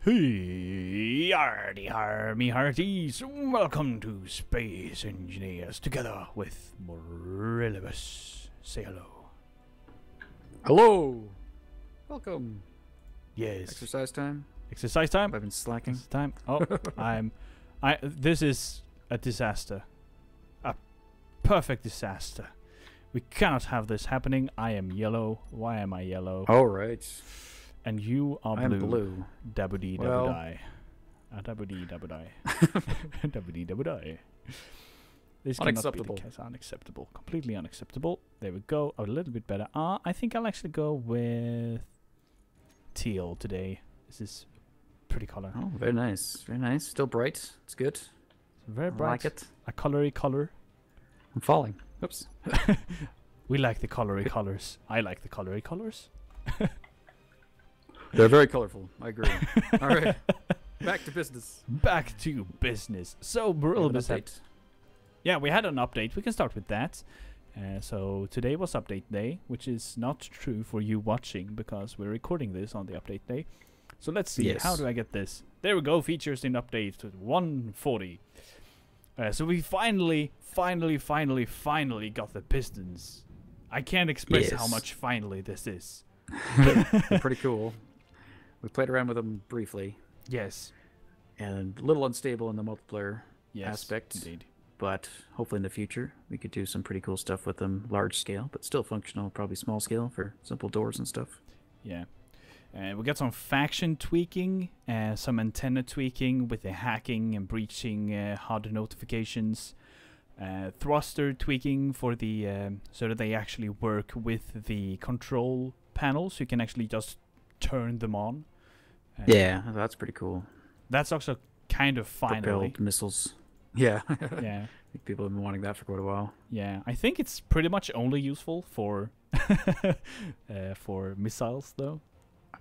Hey, yardy har me hearties, welcome to Space Engineers together with Morillibus. Say hello. Hello. Welcome. Yes. Exercise time. Exercise time? I've been slacking. Exercise time. Oh, this is a disaster. A perfect disaster. We cannot have this happening. I am yellow. Why am I yellow? All right. And you are blue. I'm blue. Dabudee Well. dabudai. Dabudee dabudai. Dabudee dabudai. This cannot be Unacceptable. the case. Unacceptable. Completely unacceptable. There we go. A little bit better. I think I'll actually go with teal today. This is pretty color. Oh, very nice. Very nice. Still bright. It's good. Very I bright. like it. A colory color. I'm falling. Oops. We like the colory colors. I like the colory colors. They're very colorful. I agree. All right. Back to business. Back to business. So, Morillibus had... Yeah, we had an update. We can start with that. So today was update day, which is not true for you watching because we're recording this on the update day. So let's see. Yes. How do I get this? There we go. Features in update to 140. So we finally got the pistons. I can't express how Yes. much finally this is. They're pretty cool. We played around with them briefly, Yes. and a little unstable in the multiplayer Yes. aspect. Indeed. But hopefully in the future we could do some pretty cool stuff with them, large scale, but still functional, probably small scale for simple doors and stuff. Yeah. We got some faction tweaking, some antenna tweaking with the hacking and breaching HUD notifications, thruster tweaking for the so that they actually work with the control panel, so you can actually just turn them on. Yeah, that's pretty cool. That's also kind of finally. Propelled missiles. Yeah. Yeah. I think people have been wanting that for quite a while. Yeah, I think it's pretty much only useful for missiles, though.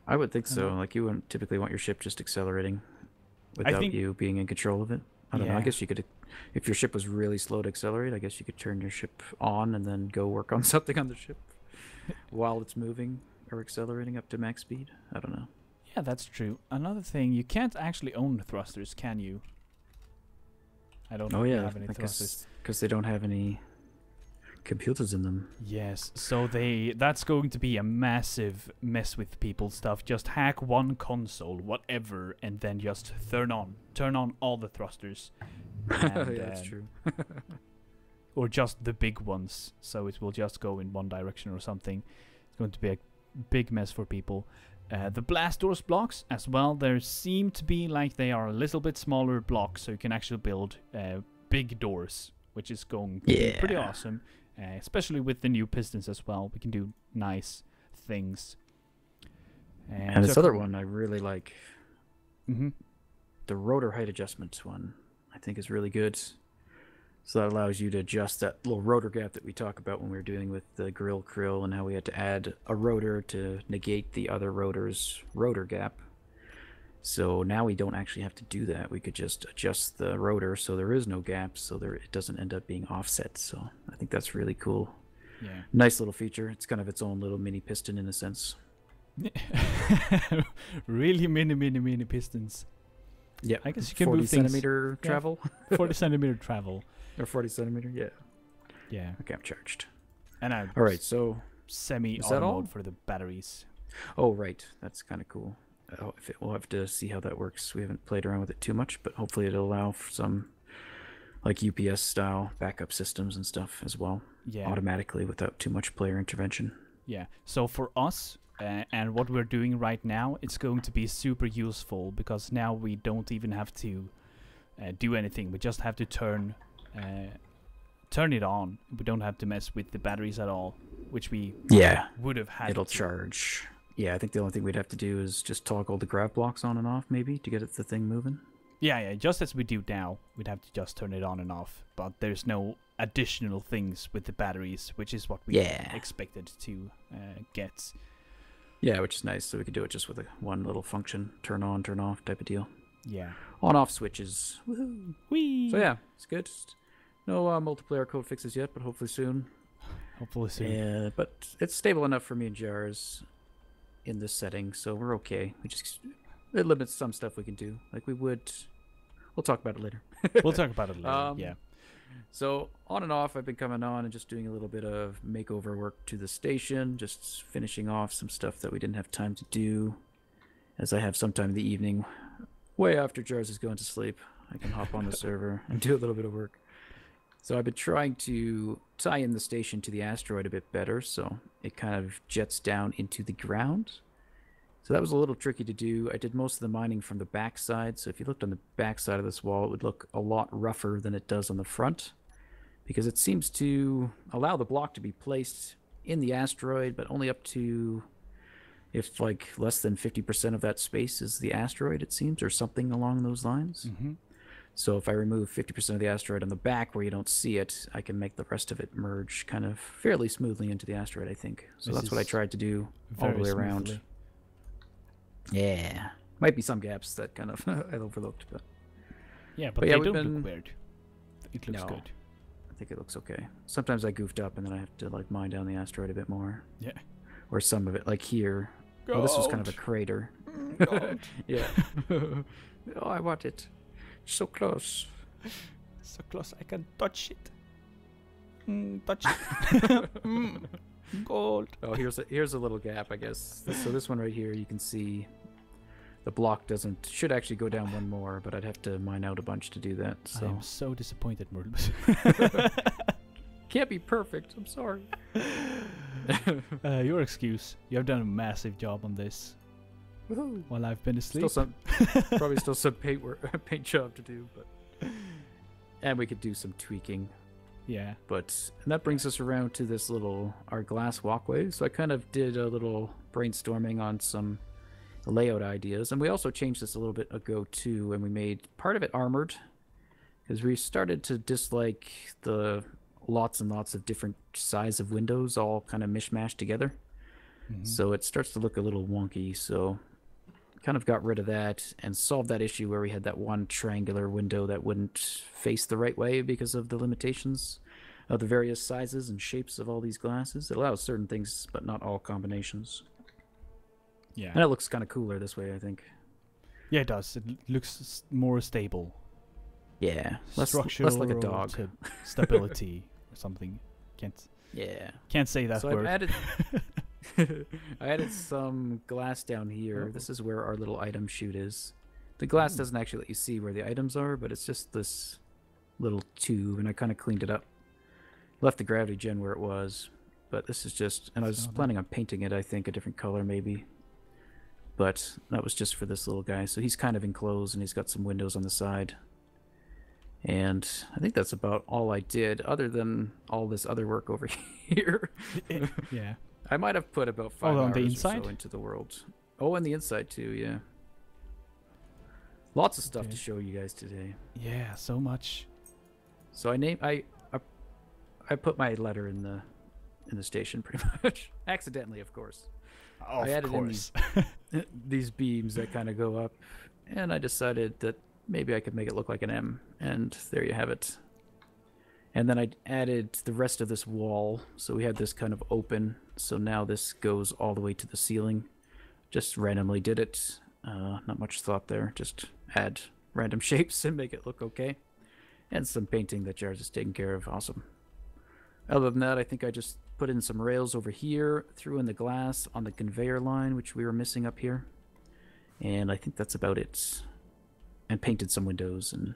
I would think so. Uh-huh. Like, you wouldn't typically want your ship just accelerating without think- you being in control of it. I don't know. I Yeah. guess you could, if your ship was really slow to accelerate, I guess you could turn your ship on and then go work on something on the ship while it's moving or accelerating up to max speed. I don't know. Yeah, that's true. Another thing, you can't actually own thrusters, can you? I don't know Oh if you yeah, have any thrusters. because they don't have any computers in them. Yes, so that's going to be a massive mess with people's stuff. Just hack one console, whatever, and then just turn on all the thrusters. And, Yeah, that's true. or just the big ones, so it will just go in one direction or something. It's going to be a big mess for people. The blast doors blocks as well, there seem to be like they are a little bit smaller blocks, so you can actually build big doors, which is going to be pretty Yeah. awesome. Especially with the new pistons as well, we can do nice things. And this other one I really like, Mm-hmm. the rotor height adjustment one, I think is really good. So that allows you to adjust that little rotor gap that we talk about when we were dealing with the grill krill and how we had to add a rotor to negate the other rotor's rotor gap. So now we don't actually have to do that. We could just adjust the rotor so there is no gap, so it doesn't end up being offset. So I think that's really cool. Yeah. Nice little feature. It's kind of its own little mini piston in a sense. Really mini pistons. Yeah, I guess you can 40 move things. centimeter Yeah. travel. 40 centimeter travel. Or 40 centimeter, yeah. Yeah. Okay, I'm charged. And a All right, so semi-auto that all? mode for the batteries. oh right, that's kind of cool. We'll have to see how that works. We haven't played around with it too much, but hopefully it'll allow for some like UPS style backup systems and stuff as well, Yeah. automatically without too much player intervention. Yeah. So for us, and what we're doing right now, it's going to be super useful because now we don't even have to do anything. We just have to turn it on. We don't have to mess with the batteries at all, which we Yeah, would have had it'll to. charge. Yeah, I think the only thing we'd have to do is just toggle the grav blocks on and off maybe to get the thing moving. Yeah, just as we do now, we'd have to just turn it on and off. But there's no additional things with the batteries, which is what we Yeah. expected to get. Yeah, which is nice. So we could do it just with one little function, turn on, turn off type of deal. Yeah. On-off switches. Woohoo! Whee! So yeah, it's good. No multiplayer code fixes yet, but hopefully soon. Hopefully soon. Yeah, but it's stable enough for me and Jars in this setting, so we're okay. it limits some stuff we can do. Like we'll talk about it later. We'll talk about it later. Yeah. So on and off, I've been coming on and just doing a little bit of makeover work to the station, just finishing off some stuff that we didn't have time to do. As I have sometime in the evening, way after Jars is going to sleep, I can hop on the server and do a little bit of work. So I've been trying to tie in the station to the asteroid a bit better, so it kind of jets down into the ground. So that was a little tricky to do. I did most of the mining from the back side, so if you looked on the back side of this wall, it would look a lot rougher than it does on the front, because it seems to allow the block to be placed in the asteroid, but only up to, if like less than 50% of that space is the asteroid, it seems, or something along those lines. Mm-hmm. So if I remove 50% of the asteroid on the back where you don't see it, I can make the rest of it merge kind of fairly smoothly into the asteroid, I think. So that's what I tried to do all the way around. Yeah. Might be some gaps that kind of I overlooked, but... Yeah, but they don't look weird. It looks good. I think it looks okay. Sometimes I goofed up and then I have to like mine down the asteroid a bit more. Yeah. Or some of it, like here. Oh, this was kind of a crater. Yeah. Oh, I want it. So close. So close I can touch it. Touch it. Gold. Oh, here's a little gap, I guess. So this one right here, you can see the block should actually go down one more, but I'd have to mine out a bunch to do that. So I'm so disappointed, Murlus. Can't be perfect. I'm sorry. Your excuse. You have done a massive job on this. Woohoo. While I've been asleep. Probably still some paint job to do, but and we could do some tweaking. Yeah. And that brings us around to this our glass walkway. So I kind of did a little brainstorming on some layout ideas, and we also changed this a little bit ago too, and we made part of it armored because we started to dislike the lots and lots of different size of windows all kind of mishmashed together. Mm-hmm. So it starts to look a little wonky. So kind of got rid of that and solved that issue where we had that one triangular window that wouldn't face the right way because of the limitations of the various sizes and shapes of all these glasses. It allows certain things, but not all combinations. Yeah. And it looks kind of cooler this way, I think. Yeah, it does. It looks more stable. Yeah. Less like a dog. Stability or something. Can't say that word. I added some glass down here. This is where our little item chute is. The glass doesn't actually let you see where the items are, but it's just this little tube, and I kind of cleaned it up. Left the gravity gen where it was, but this is just... And I was planning on painting it, I think, a different color maybe. But that was just for this little guy. So he's kind of enclosed, and he's got some windows on the side. And I think that's about all I did, other than all this other work over here. Yeah. I might have put about 5 hours on the inside? or so into the world. Oh, and the inside too, yeah. Lots of stuff to show you guys today. Yeah, so much. So I put my letter in the station pretty much. Accidentally, of course. I added in these beams that kind of go up, and I decided that maybe I could make it look like an M, and there you have it. And then I added the rest of this wall, so we had this kind of open, so now this goes all the way to the ceiling. Just randomly did it. Not much thought there, just add random shapes and make it look okay. And some painting that Jars is taking care of, awesome. Other than that, I think I just put in some rails over here, threw in the glass on the conveyor line, which we were missing up here. And I think that's about it. And painted some windows, and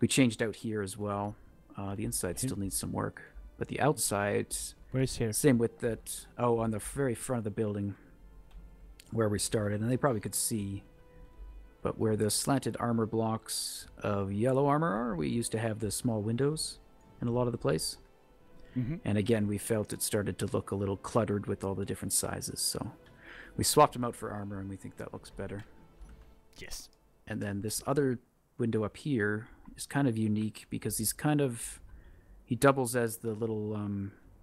we changed out here as well. The inside still needs some work, but the outside... Where's here? Same with that... Oh, on the very front of the building where we started, and they probably could see, but where the slanted armor blocks of yellow armor are, we used to have the small windows in a lot of the place. Mm-hmm. And again, we felt it started to look a little cluttered with all the different sizes, so we swapped them out for armor, and we think that looks better. Yes. And then this other window up here is kind of unique because he doubles as the little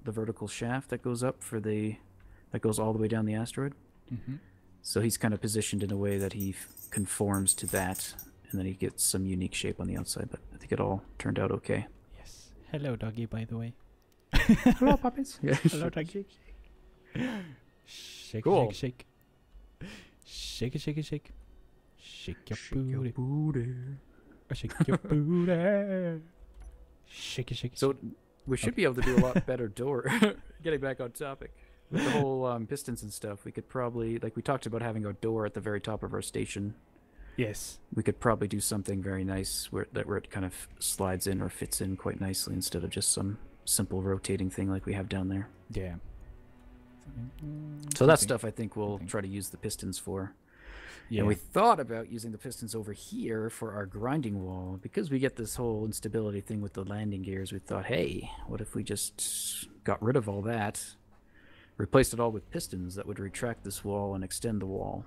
the vertical shaft that goes up that goes all the way down the asteroid. Mm-hmm. So he's kind of positioned in a way that he conforms to that, and then he gets some unique shape on the outside. But I think it all turned out okay. Yes. Hello, doggy. By the way. Hello, puppies. Hello, doggy. Shake, cool. shake, shake, shake it, shake it, shake. Shake your Shake your booty. booty. Shake your booty. Shake it, shake it. So we should be able to do a lot better door. Getting back on topic. With the whole pistons and stuff, we could probably, like we talked about having a door at the very top of our station. Yes. We could probably do something very nice where it kind of slides in or fits in quite nicely instead of just some simple rotating thing like we have down there. Yeah. So that stuff I think we'll try to use the pistons for. Yeah. And we thought about using the pistons over here for our grinding wall. Because we get this whole instability thing with the landing gears, we thought, hey, what if we just got rid of all that, replaced it all with pistons that would retract this wall and extend the wall.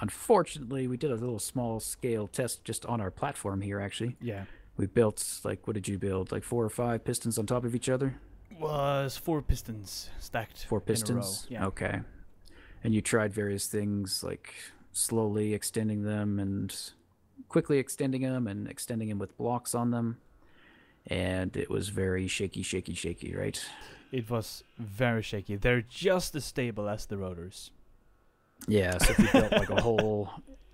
Unfortunately, we did a little small scale test just on our platform here, actually. Yeah. We built, like, what did you build? Like 4 or 5 pistons on top of each other? Was 4 pistons stacked 4 pistons? in a row. Yeah. Okay. And you tried various things like slowly extending them and quickly extending them and extending them with blocks on them. And it was very shaky, right? It was very shaky. They're just as stable as the rotors. Yeah, so if you built like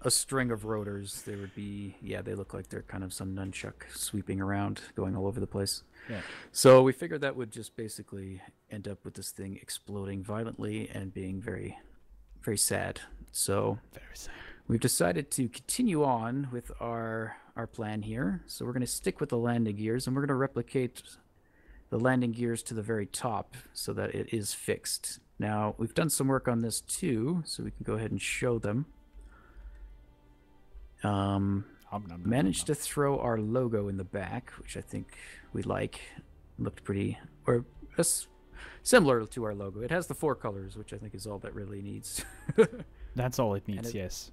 a string of rotors, they would be, yeah, they look like they're kind of some nunchuck sweeping around, going all over the place. Yeah. So we figured that would just basically end up with this thing exploding violently and being very, very sad. So Very sad. we've decided to continue on with our plan here. So we're going to stick with the landing gears, and we're going to replicate the landing gears to the very top so that it is fixed. Now, we've done some work on this too, so we can go ahead and show them. Managed to throw our logo in the back, which I think we like. Looked pretty, or similar to our logo. It has the 4 colors, which I think is all that really needs. That's all it needs, yes.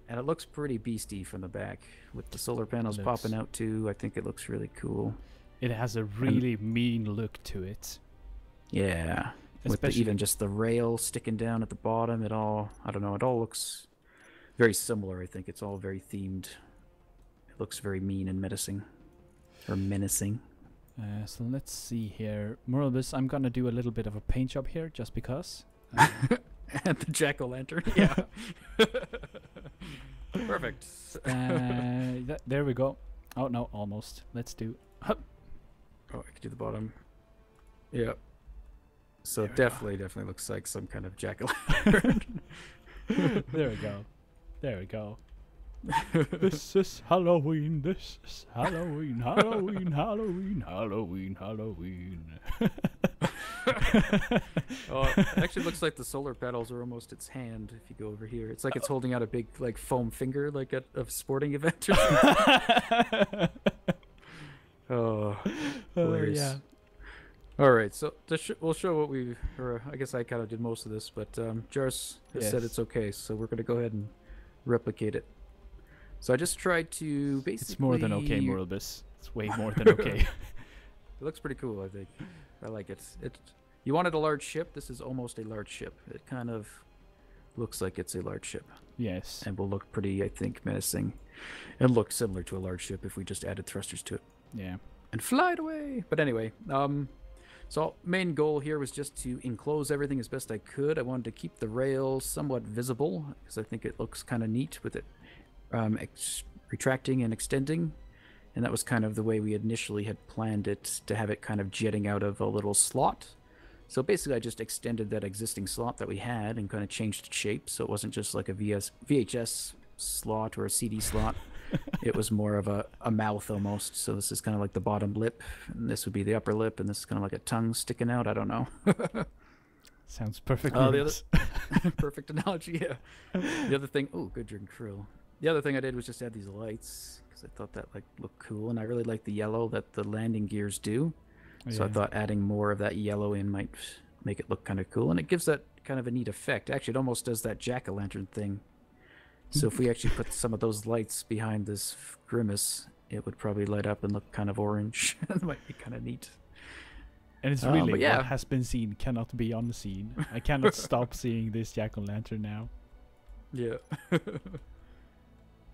And it looks pretty beastie from the back, with the solar panels Looks- popping out too. I think it looks really cool. It has a really mean look to it. Yeah. With even just the rail sticking down at the bottom, it all, I don't know, it all looks very similar. I think it's all very themed. It looks very mean and menacing. Or menacing. So let's see here. Morobus, I'm gonna do a little bit of a paint job here, just because. And the jack-o'-lantern. Yeah. Perfect. There we go. Oh, no, almost. Let's do... Hup. Oh, I could do the bottom. Yeah. So There we definitely looks like some kind of jack-o'-lantern. There we go. There we go. This is Halloween. This is Halloween. Halloween. Halloween. Halloween. Halloween. Oh, it actually looks like the solar panels are almost its hand if you go over here. It's like it's holding out a big like foam finger like at a sporting event or something. Oh, hilarious. Yeah. All right, so we'll show what we, or I guess I kind of did most of this, but Jars has said Yes. it's okay, so we're going to go ahead and replicate it. So I just tried to basically... It's more than okay, Morobus. It's way more than okay. It looks pretty cool, I think. I like it. You wanted a large ship? This is almost a large ship. It kind of looks like it's a large ship. Yes. And will look pretty, I think, menacing. And look similar to a large ship if we just added thrusters to it. Yeah. And fly it away! But anyway, so main goal here was just to enclose everything as best I could. I wanted to keep the rail somewhat visible, because I think it looks kind of neat with it retracting and extending. And that was kind of the way we initially had planned it, to have it kind of jetting out of a little slot. So basically I just extended that existing slot that we had and kind of changed its shape, so it wasn't just like a VHS slot or a CD slot. It was more of a mouth almost. So this is kind of like the bottom lip, and this would be the upper lip, and this is kind of like a tongue sticking out. I don't know. Sounds perfect. Perfect analogy, yeah. The other thing, oh, good drinking krill. The other thing I did was just add these lights, because I thought that like looked cool, and I really like the yellow that the landing gears do. So I thought adding more of that yellow in might make it look kind of cool, and it gives that kind of a neat effect. Actually, it almost does that jack-o'-lantern thing. So if we actually put some of those lights behind this grimace, it would probably light up and look kind of orange. It might be kind of neat. And it's really yeah. what has been seen cannot be unseen. I cannot stop seeing this jack-o'-lantern now. Yeah.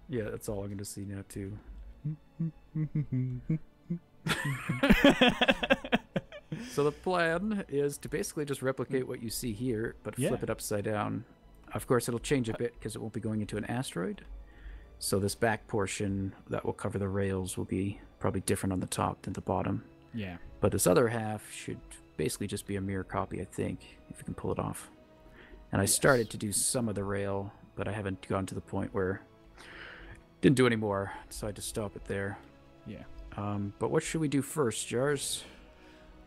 Yeah, that's all I'm going to see now, too. So the plan is to basically just replicate what you see here, but flip it upside down. Of course, it'll change a bit because it won't be going into an asteroid. So this back portion that will cover the rails will be probably different on the top than the bottom. Yeah. But this other half should basically just be a mirror copy, I think, if we can pull it off. And I started to do some of the rail, but I haven't gotten to the point where didn't do any more. Decided to stop it there. Yeah. But what should we do first, Jars?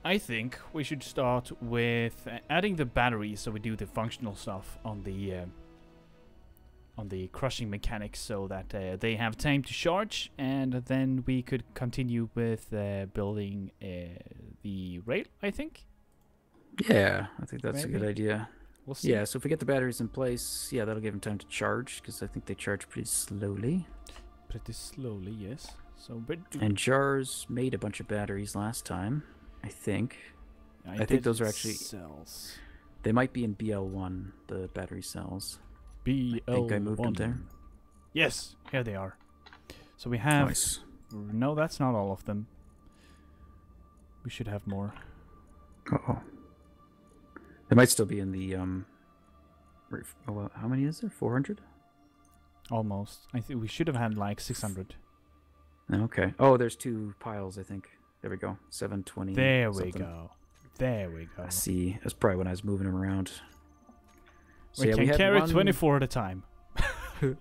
I think we should start with adding the batteries, so we do the functional stuff on the crushing mechanics, so that they have time to charge, and then we could continue with building the rail, I think. Yeah, I think that's Maybe. a good idea. We'll see. Yeah, so if we get the batteries in place, yeah, that'll give them time to charge, because I think they charge pretty slowly. Pretty slowly, yes. So, but And Jars made a bunch of batteries last time, I think. I think those are actually... cells. They might be in BL1, the battery cells. BL1. I think I moved them there. Yes, here they are. So we have... Nice. No, that's not all of them. We should have more. Uh-oh. They might still be in the... well, how many is there? 400? Almost. I think we should have had like 600. Okay. Oh, there's 2 piles, I think. There we go. 720. There we something. go. There we go. I see. That's probably when I was moving them around. So We yeah, can had carry one... 24 at a time. I'm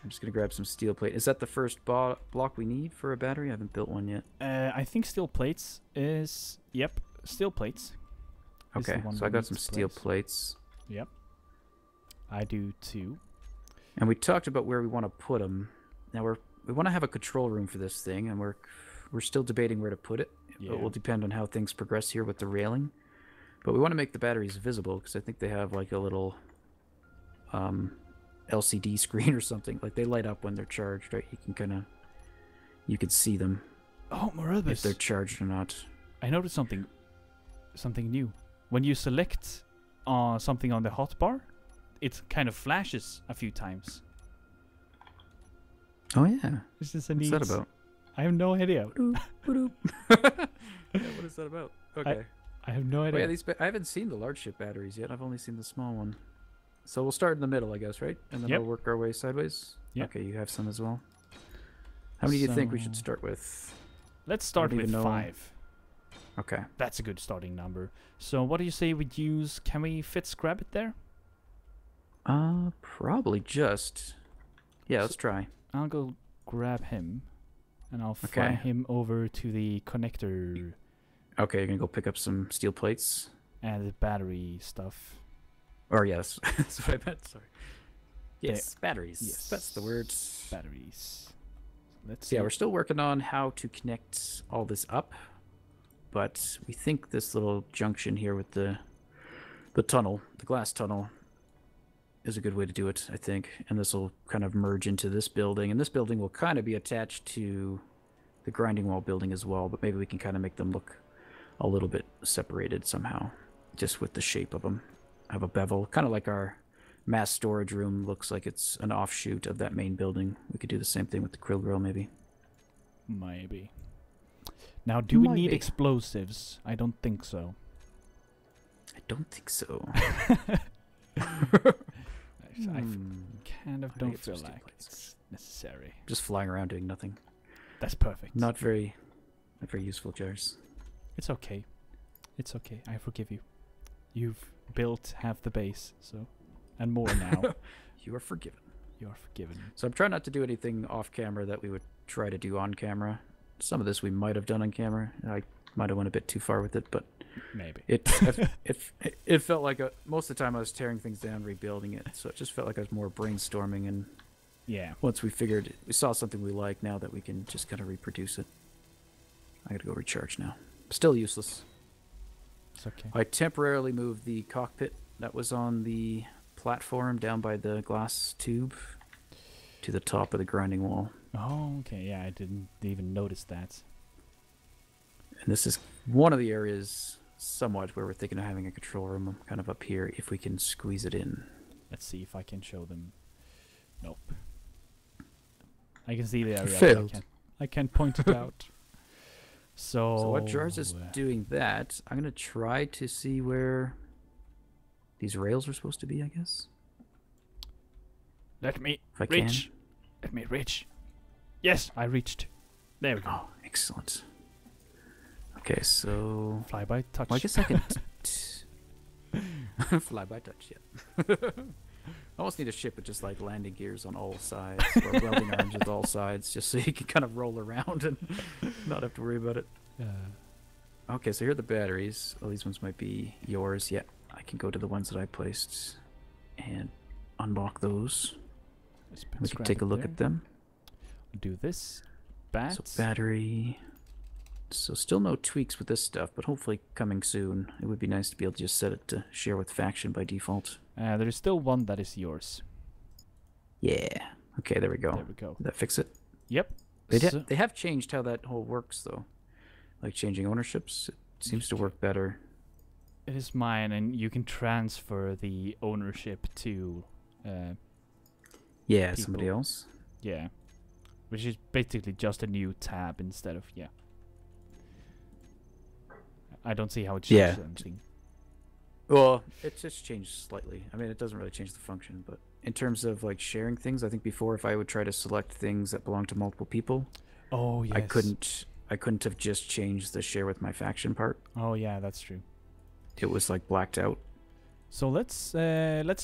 just going to grab some steel plate. Is that the first block we need for a battery? I haven't built one yet. I think steel plates is... Yep, steel plates. is the Okay, one so I we got need some to steel place. plates. Yep. I do too. And we talked about where we want to put them. Now we want to have a control room for this thing, and we're still debating where to put it. Yeah. It will depend on how things progress here with the railing. But we want to make the batteries visible, because I think they have like a little LCD screen or something. Like they light up when they're charged, right? You can see them Oh, if Morelbus. they're charged or not. I noticed something new. When you select something on the hotbar, it kind of flashes a few times. Oh yeah. This is a What's neat... that about? I have no idea. Yeah, what is that about? Okay. I have no Oh, idea. yeah, I haven't seen the large ship batteries yet. I've only seen the small one. So we'll start in the middle, I guess, right? And then Yep. we'll work our way sideways? Yep. Okay, you have some as well. How many do you think we should So- start with? Let's start don't with even know. 5. Okay. That's a good starting number. So what do you say we use? Can we fit scrap it there? Probably just... Yeah, let's try. I'll go grab him, and I'll fly Okay. him over to the connector Okay, you're gonna go pick up some steel plates? and the battery stuff. Or yes, that's what I meant, sorry. Yes, batteries. Yes. That's the word. Batteries. Let's So yeah, see. we're still working on how to connect all this up, but we think this little junction here with the tunnel, the glass tunnel, is a good way to do it, I think. And this will kind of merge into this building, and this building will kind of be attached to the grinding wall building as well, but maybe we can kind of make them look a little bit separated somehow, just with the shape of them. Have a bevel, kind of like our mass storage room looks like it's an offshoot of that main building. We could do the same thing with the krill grill, maybe. Maybe. Now, do we need Maybe. explosives? I don't think so. I don't think so. I kind of I don't think it's feel just like plates. it's necessary. Just flying around doing nothing. That's perfect. Not very useful, Jars. It's okay. It's okay. I forgive you. You've built half the base, so and more now. You are forgiven. You are forgiven. So I'm trying not to do anything off camera that we would try to do on camera. Some of this we might have done on camera. I might have went a bit too far with it, but Maybe. it felt like most of the time I was tearing things down, rebuilding it. So it just felt like I was more brainstorming, and Yeah. once we saw something we like, now that we can just kind of reproduce it. I gotta go recharge now. Still useless. It's okay. I temporarily moved the cockpit that was on the platform down by the glass tube to the top of the grinding wall. Oh, okay. Yeah, I didn't even notice that. And this is one of the areas somewhat where we're thinking of having a control room kind of up here if we can squeeze it in. Let's see if I can show them. Nope. I can see the area. but Failed. I can't point it out. So what Jars is doing that, I'm going to try to see where these rails are supposed to be, I guess. Let me If I reach. Let me reach. Yes, I reached. There we go. Oh, excellent. Okay, so Fly by touch. well, I guess I can fly by touch. Yeah. I almost need a ship with just like landing gears on all sides, or welding arms with all sides, just so you can kind of roll around and not have to worry about it. Okay, so here are the batteries. Oh, these ones might be yours. Yeah, I can go to the ones that I placed and unlock those. We can take a look at them. Do this. Bats. So battery. So still no tweaks with this stuff, but hopefully coming soon. It would be nice to be able to just set it to share with faction by default. There is still one that is yours. Yeah. Okay, there we go. There we go. Did that fix it? Yep. They have changed how that whole works, though. Like changing ownerships, it seems to work better. It is mine, and you can transfer the ownership to Yeah, people. somebody else. Yeah. Which is basically just a new tab instead of, yeah. I don't see how it changes anything. Well, it just changed slightly. I mean, it doesn't really change the function, but in terms of like sharing things, I think before if I would try to select things that belong to multiple people, oh yes, I couldn't have just changed the share with my faction part. Oh yeah, that's true. It was like blacked out. So let's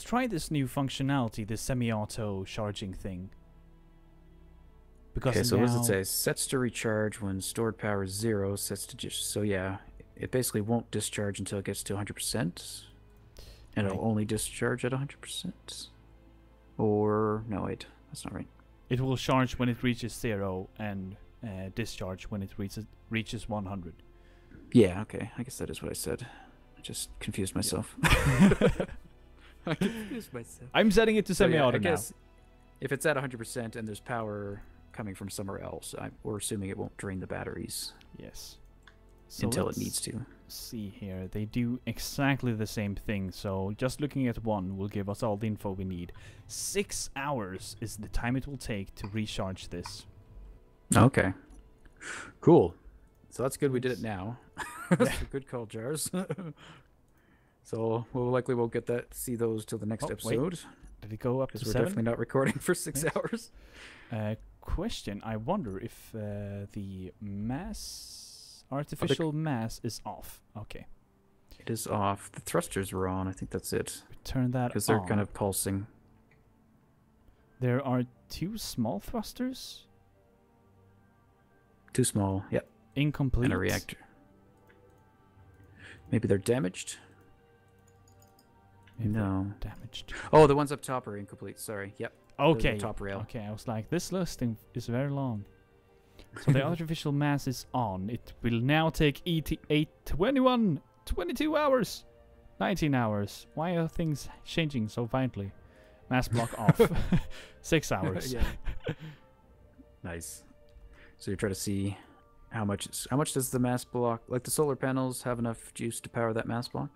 try this new functionality, this semi-auto charging thing. Because okay, so now what does it say? Sets to recharge when stored power is 0. Sets to just so yeah. It basically won't discharge until it gets to 100%. And it'll only discharge at 100%. Or, no wait, that's not right. It will charge when it reaches 0 and discharge when it reaches 100. Yeah, okay, I guess that is what I said. I just confused myself. I confused myself. I'm setting it to semi-auto now. I guess if it's at 100% and there's power coming from somewhere else, we're assuming it won't drain the batteries. Yes. So until it needs to. See here, they do exactly the same thing, so just looking at one will give us all the info we need. 6 hours is the time it will take to recharge this. Okay. Cool. So that's good we did it now. That's a good call, Jars. So we'll likely won't get that see those till the next episode. Wait. Did it go up to 7? Because we're definitely not recording for 6 hours. Question, I wonder if the artificial mass is off. Okay. It is off. The thrusters were on. I think that's it. Turn that on. Because they're kind of pulsing. There are 2 small thrusters. 2 small. Yep. Incomplete. And a reactor. Maybe they're damaged? Maybe no. Damaged. Oh, the ones up top are incomplete. Sorry. Yep. Okay. Top rail. Okay, I was like, this listing is very long. So the artificial mass is on. It will now take 22 hours, 19 hours. Why are things changing so violently? Mass block off. 6 hours. Yeah. Nice. So you're trying to see how much does the mass block, like the solar panels, have enough juice to power that mass block?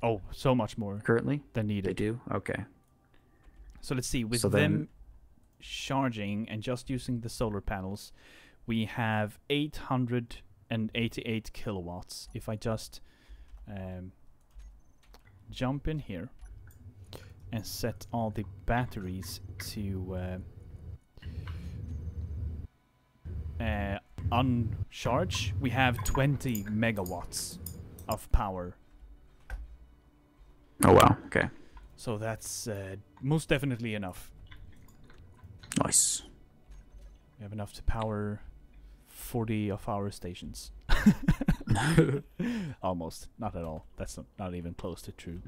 Oh, so much more Currently? than needed. They do? Okay. So let's see. With them charging and just using the solar panels, we have 888 kilowatts. If I just jump in here and set all the batteries to uncharge, we have 20 megawatts of power. Oh wow, okay. So that's most definitely enough. Nice. We have enough to power 40 of our stations. Almost. Not at all. That's not even close to true.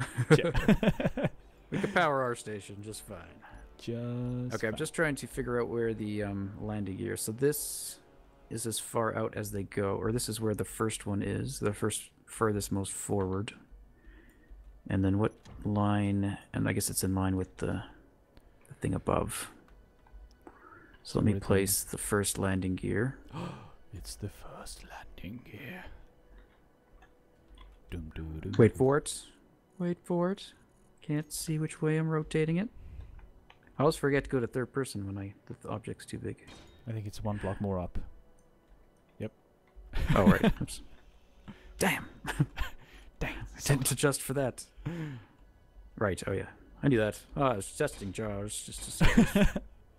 We could power our station just fine. Okay, I'm just trying to figure out where the landing gear. So this is as far out as they go, or this is where the first one is, the furthest most forward. And then what line? And I guess it's in line with the thing above. So let me place the first landing gear. It's the first landing gear. Wait for it. Wait for it. Can't see which way I'm rotating it. I always forget to go to third person when the object's too big. I think it's 1 block more up. Yep. Oh, right. Oops. Damn. Dang. I didn't adjust for that. Right. Oh, yeah. I knew that. Oh, I was testing jars just to see.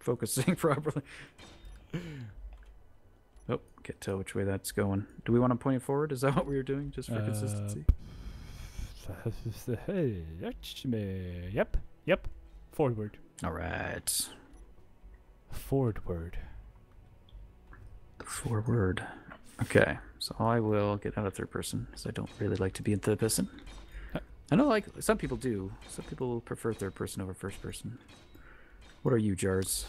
focusing properly. Oh, can't tell which way that's going. Do we want to point it forward? Is that what we were doing, just for consistency? Yep. Forward. All right. Forward. Forward. Okay, so I will get out of third person, because I don't really like to be in third person. I know, like, some people do. Some people prefer third person over first person. What are you, Jars?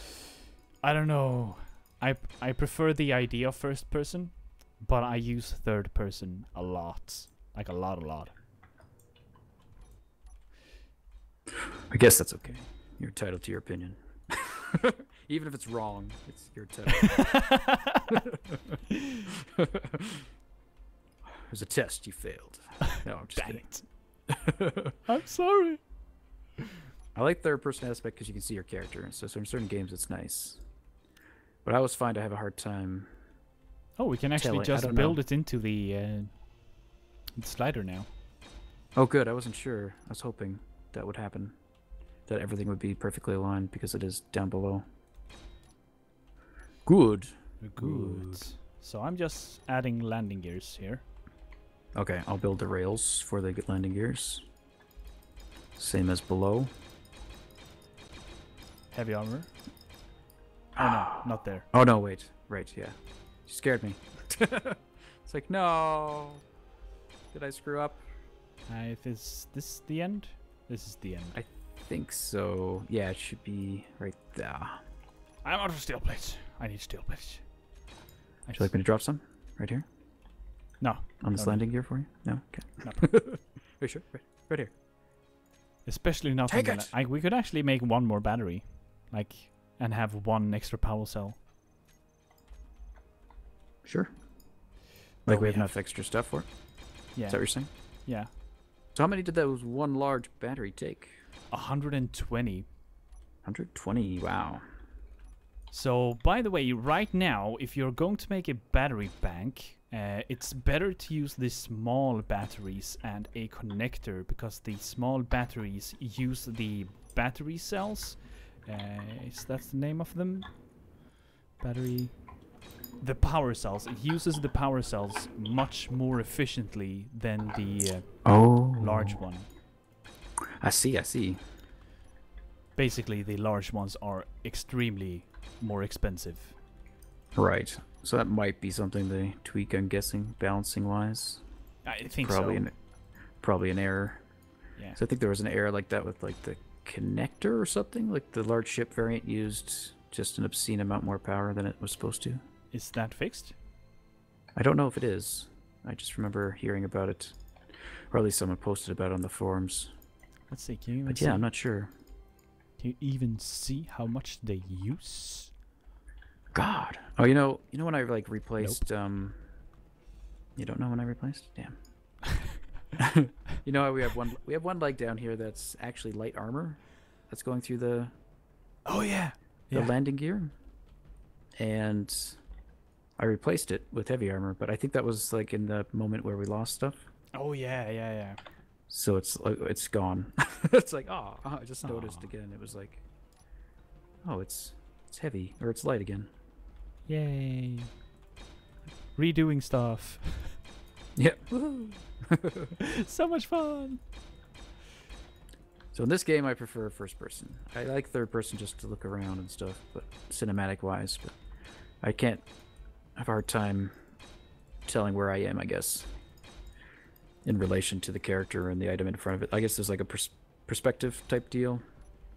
I don't know. I prefer the idea of first person, but I use third person a lot. Like a lot. I guess that's okay. You're entitled to your opinion. Even if it's wrong, it's your entitled. There's a test you failed. No, I'm just kidding. I'm sorry. I like third person aspect because you can see your character, so in certain games it's nice. But I always find I have a hard time. Oh, we can actually just build it into the slider now. Oh, good. I wasn't sure. I was hoping that would happen. That everything would be perfectly aligned because it is down below. Good. So I'm just adding landing gears here. Okay, I'll build the rails for the landing gears. Same as below. Heavy armor. Oh no, not there. Oh no, wait. Right, yeah. You scared me. It's like, no. Did I screw up? Is this the end? This is the end. I think so. Yeah, it should be right there. I'm out of steel plates. I need steel plates. Would you like me to drop some? Right here? No. On this landing gear for you? No? Okay. No. Are you sure? Right here. Especially not. Take it! We could actually make one more battery. Like, and have one extra power cell. Sure. Like we have enough extra stuff for it? Yeah. Is that what you're saying? Yeah. So how many did those one large battery take? 120. 120, wow. So, by the way, right now, if you're going to make a battery bank, it's better to use the small batteries and a connector, because the small batteries use the battery cells. Is that the name of them? Battery... The power cells. It uses the power cells much more efficiently than the large one. I see. Basically, the large ones are extremely more expensive. Right. So that might be something they tweak, I'm guessing, balancing-wise. I think probably so. Probably an error. Yeah. So I think there was an error like that with like the connector or something. Like the large ship variant used just an obscene amount more power than it was supposed to. Is that fixed? I don't know if it is. I just remember hearing about it. Or at least someone posted about it on the forums. Let's see, can you even But see? yeah, I'm not sure. Can you even see how much they use? God. Oh, you know when I like replaced You don't know when I replaced? Damn. You know, we have one leg down here that's actually light armor that's going through the landing gear. And I replaced it with heavy armor, but I think that was like in the moment where we lost stuff. Oh yeah. So it's gone. It's like, I just noticed again. It was like, it's heavy, or it's light again. Yay. Redoing stuff. Yep. So much fun. So in this game, I prefer first person. I like third person just to look around and stuff, but cinematic wise, but I have a hard time telling where I am, I guess, in relation to the character and the item in front of it. I guess there's like a perspective type deal,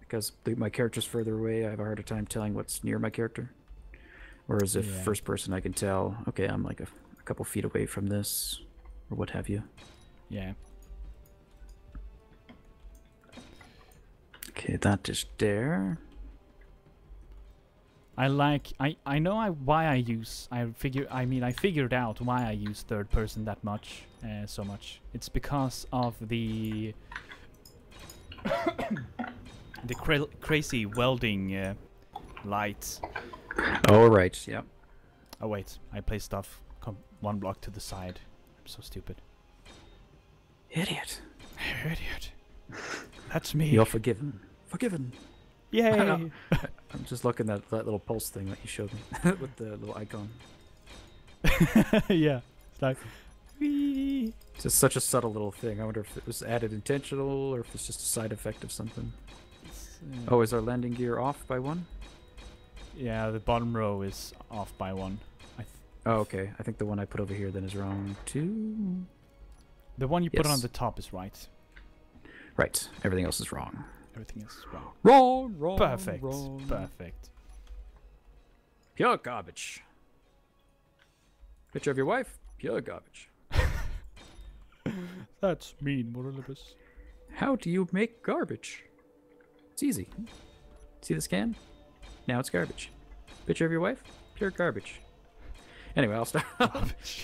because my character's further away. I have a harder time telling what's near my character. Whereas if first person, I can tell, okay, I'm like a couple feet away from this, or what have you. Yeah. Okay, that is there. I figured out why I use third person that much, so much. It's because of the crazy welding lights. Oh, right, yeah. Oh wait, I placed stuff one block to the side. I'm so stupid. Idiot. Idiot. That's me. You're forgiven. Forgiven. Yay! I'm just looking at that little pulse thing that you showed me with the little icon. Yeah. It's like, wee. It's just such a subtle little thing. I wonder if it was added intentional or if it's just a side effect of something. Oh, is our landing gear off by 1? Yeah, the bottom row is off by 1. Oh, okay. I think the one I put over here then is wrong too. The one you put on Yes. the top is right. Right. Everything else is wrong. Everything else is wrong. Wrong. Perfect. Wrong. Perfect. Pure garbage. Picture of your wife? Pure garbage. That's mean, Moralibus. How do you make garbage? It's easy. See this can? Now it's garbage. Picture of your wife? Pure garbage. Anyway, I'll stop.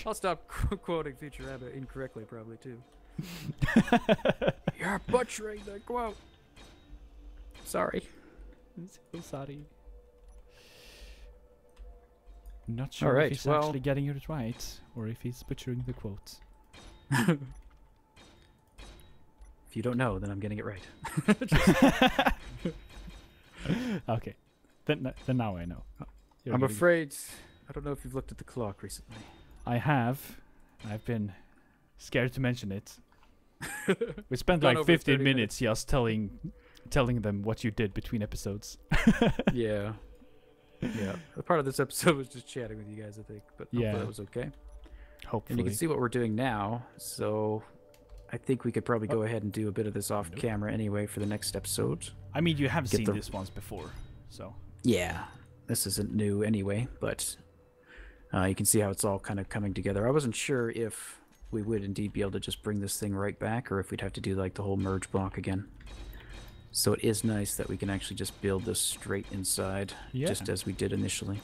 I'll stop quoting Futurama incorrectly, probably too. You're butchering the quote. Sorry. So sorry. Not sure Alright, if he's well- actually getting it right, or if he's butchering the quote. If you don't know, then I'm getting it right. Okay. Then now I know. You're I'm getting- afraid. I don't know if you've looked at the clock recently. I have. I've been scared to mention it. We spent Gone like over 15 30 minutes just telling them what you did between episodes. Yeah. Yeah. A part of this episode was just chatting with you guys, I think. But hopefully Yeah. that was okay. And Hopefully. you can see what we're doing now. So I think we could probably go ahead and do a bit of this off Nope. camera anyway for the next episode. I mean, you have Get seen the- this once before, so. Yeah. This isn't new anyway, but you can see how it's all kind of coming together. I wasn't sure if we would indeed be able to just bring this thing right back or if we'd have to do like the whole merge block again. So it is nice that we can actually just build this straight inside, Yeah. just as we did initially.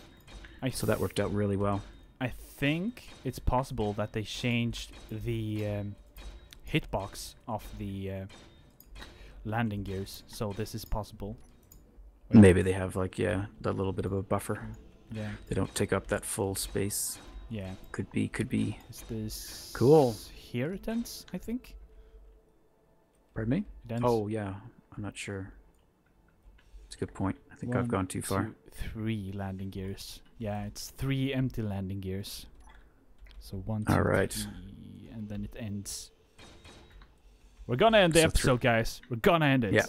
I So that worked out really well. I think it's possible that they changed the hitbox of the landing gears, so this is possible. Maybe they have like, yeah, that little bit of a buffer. Yeah, They don't take up that full space. yeah. Could be, could be. Is this Cool. Here it ends, I think. Pardon me? It ends Oh, yeah. I'm not sure. It's a good point. I think I've 1, gone too far. 2, 3 landing gears. Yeah, it's 3 empty landing gears. So 1, 2, Alright. 3, and then it ends. We're gonna end the So episode, guys. We're gonna end it. Yeah.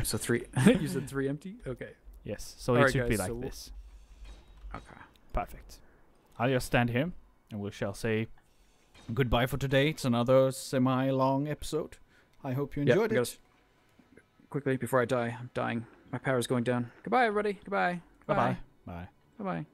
So 3. You said 3 empty? Okay. Yes. So Alright, it should be guys, like so this. Okay. Perfect. I'll just stand here, and we shall say goodbye for today. It's another semi-long episode. I hope you Yeah, enjoyed we gotta it. Quickly, before I die. I'm dying. My power's going down. Goodbye, everybody. Goodbye. Bye-bye. Bye. Bye-bye.